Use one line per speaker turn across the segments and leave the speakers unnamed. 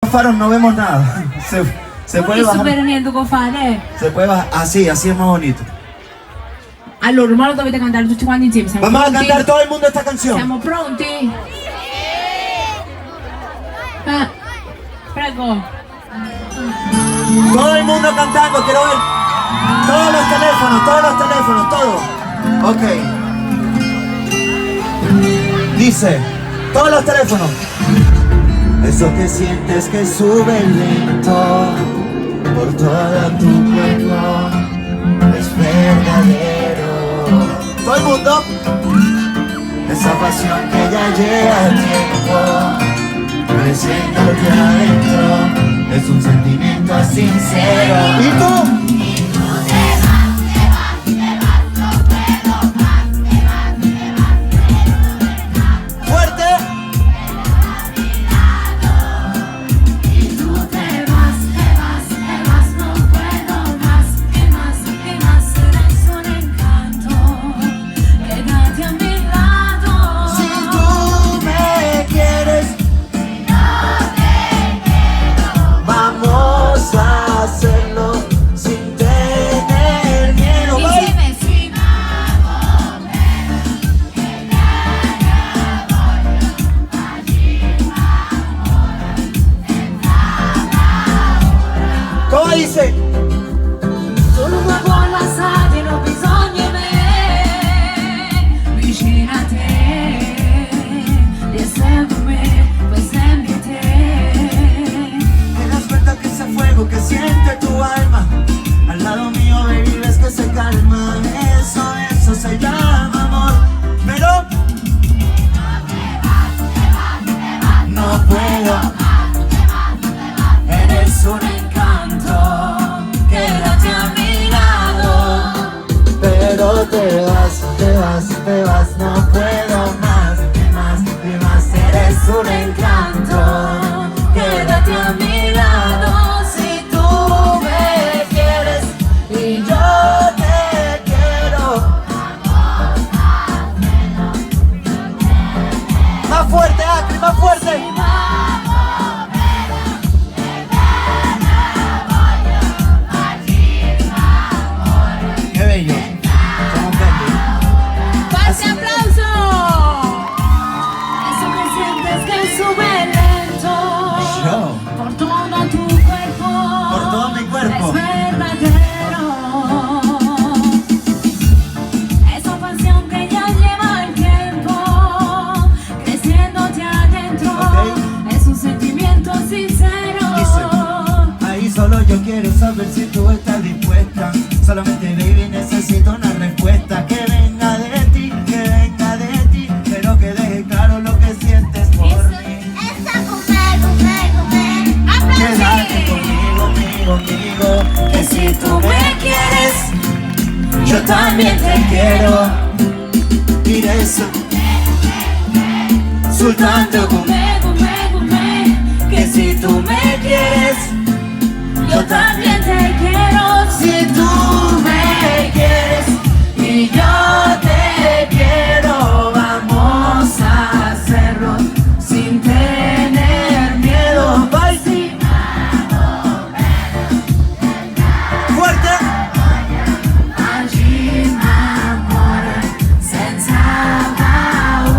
faros no vemos nada. Se puede bajar. Se puede bajar. Así es más bonito.
Allora, ormai lo dovete cantare tutti quanti insieme. Siamo
Vamos
pronti?
a cantar todo el mundo esta canción.
Siamo pronti? Prego.
Todo el mundo cantando, quiero ver. Todos los teléfonos, todo. Ok. Dice, todos los teléfonos. Eso que sientes que sube lento por todo tu cuerpo es verdadero. Todo el mundo. Esa pasión que ya lleva tiempo creciéndote adentro es un sentimiento sincero. ¿Y tú? Dice
solo una buona assaggi non bisogna me vicino a te e sempre poi sempre te.
Te das cuenta que ese fuego que siente tu alma al lado mío, baby, ves que se calma. Eso se llama amor. Pero no puedo. Eres un encanto, quédate a mi lado. Pero te vas, no puedo más. Eres un encanto, quédate a mi lado. Si tú me quieres y yo te quiero. Más fuerte, Acri, más fuerte. Qué bello. Somos bellos.
Fuerte applauso. Eso que sientes que sube lento
Yo.
por todo tu cuerpo,
Por todo mi cuerpo.
es verdadero. Esa pasión que ya lleva el tiempo creciéndote adentro, es un sentimiento sincero.
Dice, ahí solo yo quiero saber si tú estás dispuesta. Solamente, baby, necesito una respuesta que venga de ti, pero que deje claro lo que sientes por mí. Quédate conmigo, que si tú me quieres, yo también te quiero. Mira eso, Sultando que si tú me quieres, yo también te quiero. Si tú me quieres y yo te quiero, vamos a hacerlo sin tener miedo. Bye. Fuerte.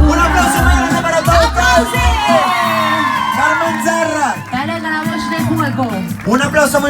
Un aplauso muy grande para todos. Carmen Zarra.
Dale con la voce del fuego.
Un aplauso muy